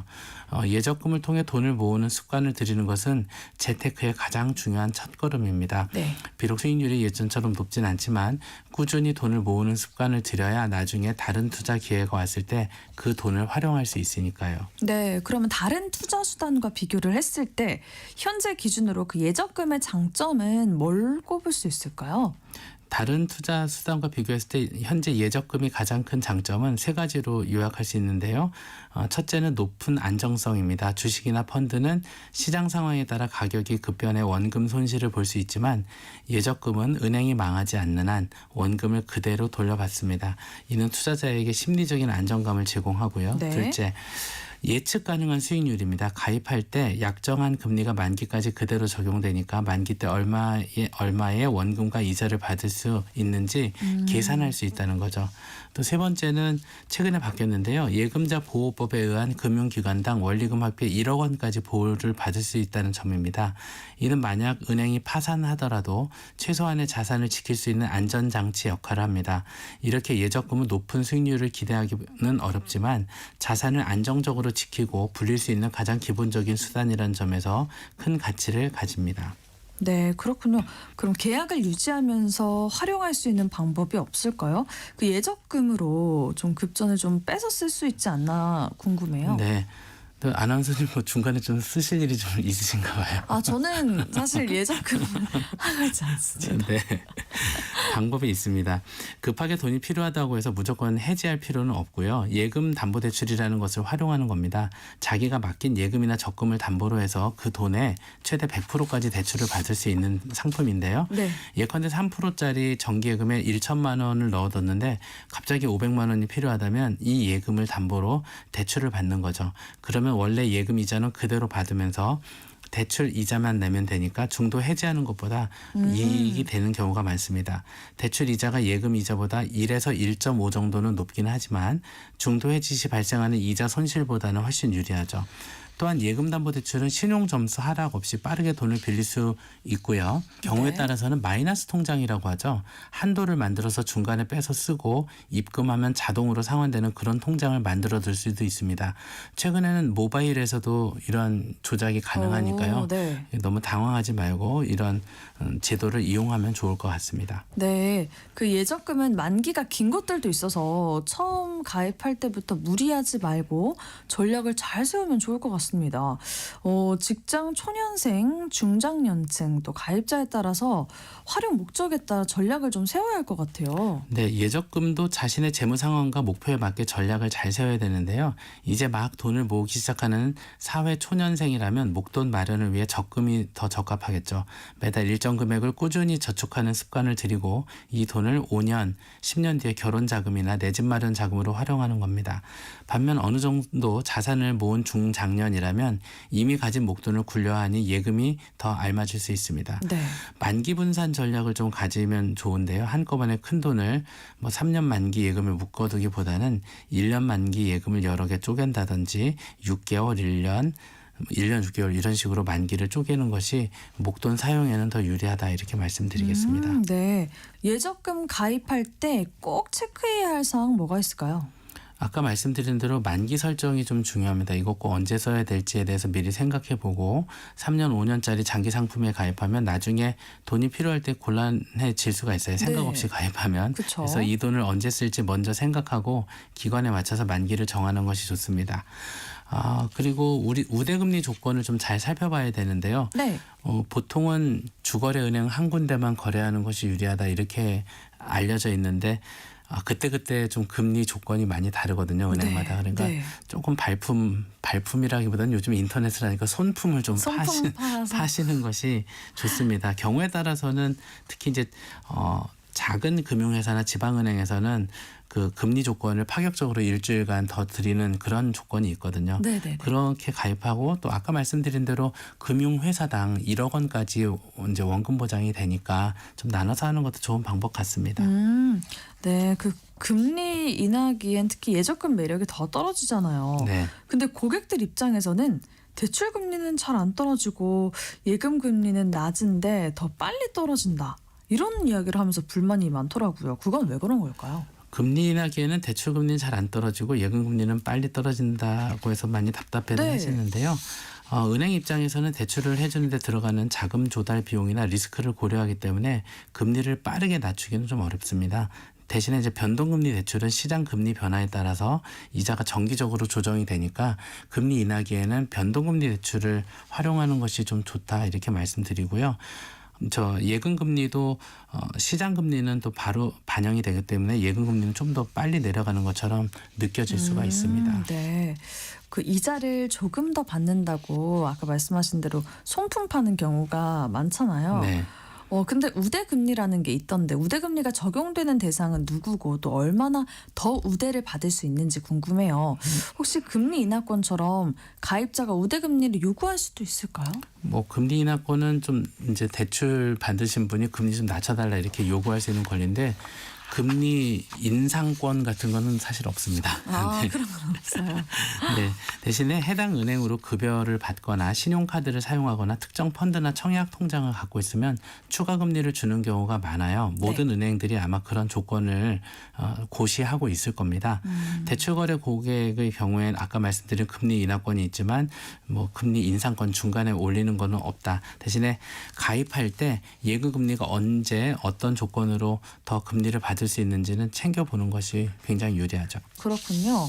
Speaker 7: 예적금을 통해 돈을 모으는 습관을 들이는 것은 재테크의 가장 중요한 첫걸음입니다.
Speaker 2: 네.
Speaker 7: 비록 수익률이 예전처럼 높진 않지만 꾸준히 돈을 모으는 습관을 들여야 나중에 다른 투자 기회가 왔을 때 그 돈을 활용할 수 있으니까요.
Speaker 2: 네, 그러면 다른 투자 수단과 비교를 했을 때 현재 기준으로 그 예적금의 장점은 뭘 꼽을 수 있을까요?
Speaker 7: 다른 투자 수단과 비교했을 때 현재 예적금이 가장 큰 장점은 세 가지로 요약할 수 있는데요. 첫째는 높은 안정성입니다. 주식이나 펀드는 시장 상황에 따라 가격이 급변해 원금 손실을 볼 수 있지만 예적금은 은행이 망하지 않는 한 원금을 그대로 돌려받습니다. 이는 투자자에게 심리적인 안정감을 제공하고요.
Speaker 2: 네.
Speaker 7: 둘째, 예측 가능한 수익률입니다. 가입할 때 약정한 금리가 만기까지 그대로 적용되니까 만기 때 얼마의 원금과 이자를 받을 수 있는지 계산할 수 있다는 거죠. 또 세 번째는 최근에 바뀌었는데요. 예금자 보호법에 의한 금융기관당 원리금 합계 1억 원까지 보호를 받을 수 있다는 점입니다. 이는 만약 은행이 파산하더라도 최소한의 자산을 지킬 수 있는 안전장치 역할을 합니다. 이렇게 예적금은 높은 수익률을 기대하기는 어렵지만 자산을 안정적으로 지키고 불릴 수 있는 가장 기본적인 수단이라는 점에서 큰 가치를 가집니다.
Speaker 2: 네, 그렇군요. 그럼 계약을 유지하면서 활용할 수 있는 방법이 없을까요? 그 예적금으로 좀 급전을 좀 뺏어 쓸 수 있지 않나 궁금해요.
Speaker 7: 네. 또 아나운서님 뭐 중간에 좀 쓰실 일이 좀 있으신가 봐요.
Speaker 2: 아, 저는 사실 예적금을 하고 있지 않습니다.
Speaker 7: 네. 방법이 있습니다. 급하게 돈이 필요하다고 해서 무조건 해지할 필요는 없고요. 예금 담보대출이라는 것을 활용하는 겁니다. 자기가 맡긴 예금이나 적금을 담보로 해서 그 돈에 최대 100%까지 대출을 받을 수 있는 상품인데요.
Speaker 2: 네.
Speaker 7: 예컨대 3%짜리 정기예금에 1천만 원을 넣어뒀는데 갑자기 500만 원이 필요하다면 이 예금을 담보로 대출을 받는 거죠. 그러면 원래 예금 이자는 그대로 받으면서 대출 이자만 내면 되니까 중도 해지하는 것보다 이익이 되는 경우가 많습니다. 대출 이자가 예금 이자보다 1에서 1.5 정도는 높기는 하지만 중도 해지 시 발생하는 이자 손실보다는 훨씬 유리하죠. 또한 예금담보대출은 신용점수 하락 없이 빠르게 돈을 빌릴 수 있고요. 경우에
Speaker 2: 네.
Speaker 7: 따라서는 마이너스 통장이라고 하죠. 한도를 만들어서 중간에 빼서 쓰고 입금하면 자동으로 상환되는 그런 통장을 만들어둘 수도 있습니다. 최근에는 모바일에서도 이런 조작이 가능하니까요.
Speaker 2: 오, 네.
Speaker 7: 너무 당황하지 말고 이런 제도를 이용하면 좋을 것 같습니다.
Speaker 2: 네, 그 예적금은 만기가 긴 것들도 있어서 처음 가입할 때부터 무리하지 말고 전략을 잘 세우면 좋을 것 같습니다. 직장 초년생, 중장년층 또 가입자에 따라서 활용 목적에 따라 전략을 좀 세워야 할 것 같아요.
Speaker 7: 네, 예적금도 자신의 재무 상황과 목표에 맞게 전략을 잘 세워야 되는데요. 이제 막 돈을 모으기 시작하는 사회 초년생이라면 목돈 마련을 위해 적금이 더 적합하겠죠. 매달 일정 금액을 꾸준히 저축하는 습관을 들이고 이 돈을 5년, 10년 뒤에 결혼 자금이나 내 집 마련 자금으로 활용하는 겁니다. 반면 어느 정도 자산을 모은 중장년이라면 이미 가진 목돈을 굴려하니 예금이 더 알맞을 수 있습니다.
Speaker 2: 네.
Speaker 7: 만기 분산 전략을 좀 가지면 좋은데요. 한꺼번에 큰 돈을 3년 만기 예금을 묶어두기보다는 1년 만기 예금을 여러 개 쪼갠다든지 6개월, 1년 6개월 이런 식으로 만기를 쪼개는 것이 목돈 사용에는 더 유리하다 이렇게 말씀드리겠습니다.
Speaker 2: 네. 예적금 가입할 때 꼭 체크해야 할 사항 뭐가 있을까요?
Speaker 7: 아까 말씀드린 대로 만기 설정이 좀 중요합니다. 이거 꼭 언제 써야 될지에 대해서 미리 생각해보고 3년, 5년짜리 장기 상품에 가입하면 나중에 돈이 필요할 때 곤란해질 수가 있어요. 생각
Speaker 2: 네.
Speaker 7: 없이 가입하면.
Speaker 2: 그쵸.
Speaker 7: 그래서 이 돈을 언제 쓸지 먼저 생각하고 기관에 맞춰서 만기를 정하는 것이 좋습니다. 그리고 우리 우대금리 조건을 좀 잘 살펴봐야 되는데요.
Speaker 2: 네.
Speaker 7: 보통은 주거래은행 한 군데만 거래하는 것이 유리하다 이렇게 알려져 있는데 그때 좀 금리 조건이 많이 다르거든요. 은행마다.
Speaker 2: 네,
Speaker 7: 그러니까
Speaker 2: 네.
Speaker 7: 조금 발품이라기보다는 요즘 인터넷을 하니까 손품을 좀
Speaker 2: 손품 팔아서.
Speaker 7: 사시는 것이 좋습니다. 경우에 따라서는 특히 이제 작은 금융회사나 지방은행에서는 그 금리 조건을 파격적으로 일주일간 더 드리는 그런 조건이 있거든요.
Speaker 2: 네네.
Speaker 7: 그렇게 가입하고 또 아까 말씀드린 대로 금융회사당 1억 원까지 이제 원금 보장이 되니까 좀 나눠서 하는 것도 좋은 방법 같습니다.
Speaker 2: 네, 그 금리 인하기엔 특히 예적금 매력이 더 떨어지잖아요.
Speaker 7: 네.
Speaker 2: 근데 고객들 입장에서는 대출 금리는 잘 안 떨어지고 예금 금리는 낮은데 더 빨리 떨어진다. 이런 이야기를 하면서 불만이 많더라고요. 그건 왜 그런 걸까요?
Speaker 7: 금리 인하기에는 대출 금리는 잘 안 떨어지고 예금 금리는 빨리 떨어진다고 해서 많이 답답해를
Speaker 2: 네.
Speaker 7: 하시는데요. 은행 입장에서는 대출을 해주는데 들어가는 자금 조달 비용이나 리스크를 고려하기 때문에 금리를 빠르게 낮추기는 좀 어렵습니다. 대신에 이제 변동금리 대출은 시장 금리 변화에 따라서 이자가 정기적으로 조정이 되니까 금리 인하기에는 변동금리 대출을 활용하는 것이 좀 좋다 이렇게 말씀드리고요. 저 예금금리도 시장 금리는 또 바로 반영이 되기 때문에 예금금리는 좀 더 빨리 내려가는 것처럼 느껴질 수가 있습니다.
Speaker 2: 네. 그 이자를 조금 더 받는다고 아까 말씀하신 대로 송품 파는 경우가 많잖아요.
Speaker 7: 네.
Speaker 2: 근데 우대금리라는 게 있던데 우대금리가 적용되는 대상은 누구고 또 얼마나 더 우대를 받을 수 있는지 궁금해요. 혹시 금리 인하권처럼 가입자가 우대금리를 요구할 수도 있을까요?
Speaker 7: 뭐 금리 인하권은 좀 이제 대출 받으신 분이 금리 좀 낮춰달라 이렇게 요구할 수 있는 권리인데 금리 인상권 같은 거는 사실 없습니다.
Speaker 2: 아,
Speaker 7: 네.
Speaker 2: 그런 건 없어요.
Speaker 7: 네. 대신에 해당 은행으로 급여를 받거나 신용카드를 사용하거나 특정 펀드나 청약 통장을 갖고 있으면 추가 금리를 주는 경우가 많아요. 모든 은행들이 아마 그런 조건을 고시하고 있을 겁니다. 대출거래 고객의 경우에는 아까 말씀드린 금리 인하권이 있지만 뭐 금리 인상권 중간에 올리는 거는 없다. 대신에 가입할 때 예금금리가 언제 어떤 조건으로 더 금리를 받을 수 있는지는 챙겨보는 것이 굉장히 유리하죠.
Speaker 2: 그렇군요.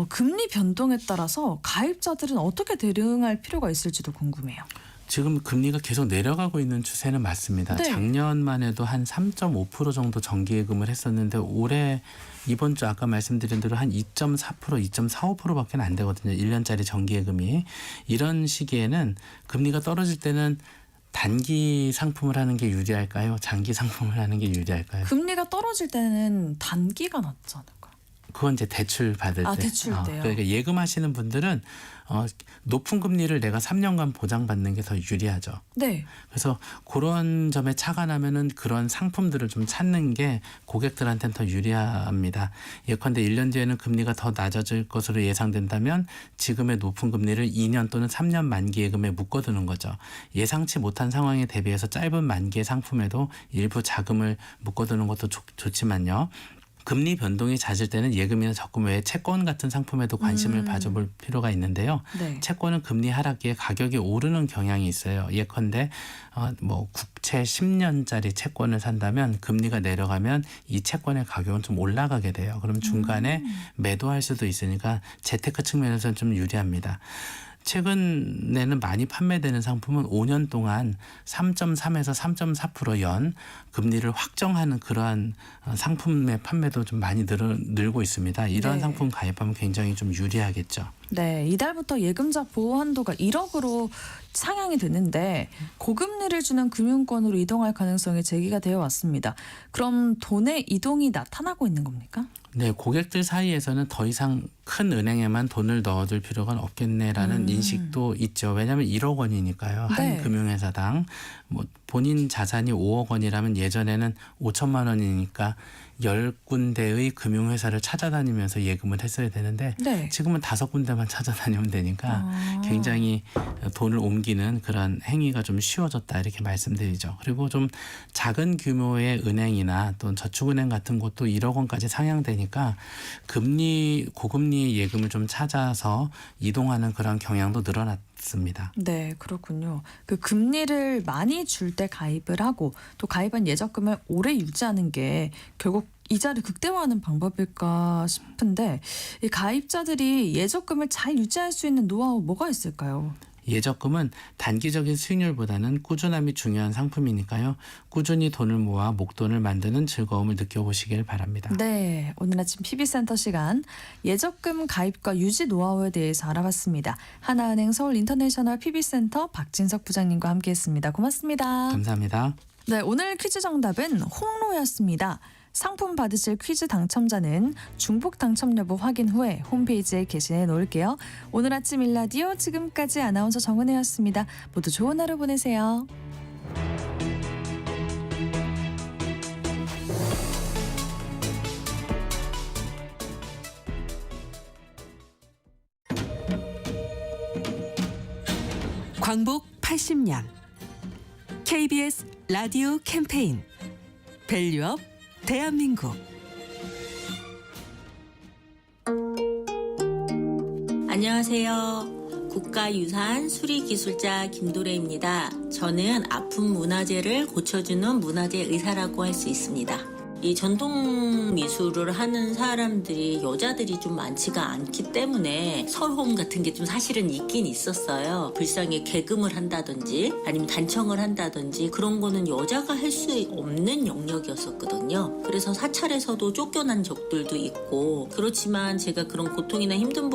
Speaker 2: 금리 변동에 따라서 가입자들은 어떻게 대응할 필요가 있을지도 궁금해요.
Speaker 7: 지금 금리가 계속 내려가고 있는 추세는 맞습니다.
Speaker 2: 네.
Speaker 7: 작년만 해도 한 3.5% 정도 정기예금을 했었는데 올해 이번 주 아까 말씀드린 대로 한 2.4%, 2.45%밖에 안 되거든요. 1년짜리 정기예금이. 이런 시기에는 금리가 떨어질 때는 단기 상품을 하는 게 유리할까요? 장기 상품을 하는 게 유리할까요?
Speaker 2: 금리가 떨어질 때는 단기가 낫지 않을까요?
Speaker 7: 그건 이제 대출 받을 때.
Speaker 2: 대출 때요.
Speaker 7: 그러니까 예금하시는 분들은 높은 금리를 내가 3년간 보장받는 게 더 유리하죠.
Speaker 2: 네.
Speaker 7: 그래서 그런 점에 차가 나면은 그런 상품들을 좀 찾는 게 고객들한테는 더 유리합니다. 예컨대 1년 뒤에는 금리가 더 낮아질 것으로 예상된다면 지금의 높은 금리를 2년 또는 3년 만기 예금에 묶어두는 거죠. 예상치 못한 상황에 대비해서 짧은 만기의 상품에도 일부 자금을 묶어두는 것도 좋지만요. 금리 변동이 잦을 때는 예금이나 적금 외에 채권 같은 상품에도 관심을 가져볼 필요가 있는데요.
Speaker 2: 네.
Speaker 7: 채권은 금리 하락기에 가격이 오르는 경향이 있어요. 예컨대 뭐 국채 10년짜리 채권을 산다면 금리가 내려가면 이 채권의 가격은 좀 올라가게 돼요. 그럼 중간에 매도할 수도 있으니까 재테크 측면에서는 좀 유리합니다. 최근에는 많이 판매되는 상품은 5년 동안 3.3에서 3.4% 연 금리를 확정하는 그러한 상품의 판매도 좀 많이 늘고 있습니다. 이러한
Speaker 2: 네.
Speaker 7: 상품 가입하면 굉장히 좀 유리하겠죠.
Speaker 2: 네, 이달부터 예금자 보호 한도가 1억으로 상향이 되는데 고금리를 주는 금융권으로 이동할 가능성이 제기가 되어 왔습니다. 그럼 돈의 이동이 나타나고 있는 겁니까?
Speaker 7: 네, 고객들 사이에서는 더 이상 큰 은행에만 돈을 넣어둘 필요가 없겠네라는 인식도 있죠. 왜냐하면 1억 원이니까요. 한
Speaker 2: 네.
Speaker 7: 금융회사당 뭐 본인 자산이 5억 원이라면 예전에는 5천만 원이니까 10군데의 금융회사를 찾아다니면서 예금을 했어야 되는데
Speaker 2: 네.
Speaker 7: 지금은 5군데만 찾아다니면 되니까 굉장히 돈을 옮기는 그런 행위가 좀 쉬워졌다 이렇게 말씀드리죠. 그리고 좀 작은 규모의 은행이나 또 저축은행 같은 곳도 1억 원까지 상향되니까 고금리 예금을 좀 찾아서 이동하는 그런 경향도 늘어났습니다.
Speaker 2: 네, 그렇군요. 그 금리를 많이 줄 때 가입을 하고 또 가입한 예적금을 오래 유지하는 게 결국 이자를 극대화하는 방법일까 싶은데 이 가입자들이 예적금을 잘 유지할 수 있는 노하우 뭐가 있을까요?
Speaker 7: 예적금은 단기적인 수익률보다는 꾸준함이 중요한 상품이니까요. 꾸준히 돈을 모아 목돈을 만드는 즐거움을 느껴보시길 바랍니다.
Speaker 2: 네, 오늘 아침 PB센터 시간 예적금 가입과 유지 노하우에 대해서 알아봤습니다. 하나은행 서울인터내셔널 PB센터 박진석 부장님과 함께했습니다. 고맙습니다.
Speaker 7: 감사합니다.
Speaker 2: 네, 오늘 퀴즈 정답은 홍로였습니다. 상품 받으실 퀴즈 당첨자는 중복 당첨 여부 확인 후에 홈페이지에 게시해 놓을게요. 오늘 아침 일라디오 지금까지 아나운서 정은혜였습니다. 모두 좋은 하루 보내세요.
Speaker 6: 광복 80년 KBS 라디오 캠페인 밸류업 대한민국.
Speaker 8: 안녕하세요. 국가유산 수리기술자 김도래입니다. 저는 아픈 문화재를 고쳐주는 문화재 의사라고 할 수 있습니다. 이 전통 미술을 하는 사람들이 여자들이 좀 많지가 않기 때문에 서러움 같은 게 좀 사실은 있긴 있었어요. 불쌍히 개금을 한다든지 아니면 단청을 한다든지 그런 거는 여자가 할 수 없는 영역이었었거든요. 그래서 사찰에서도 쫓겨난 적들도 있고 그렇지만 제가 그런 고통이나 힘든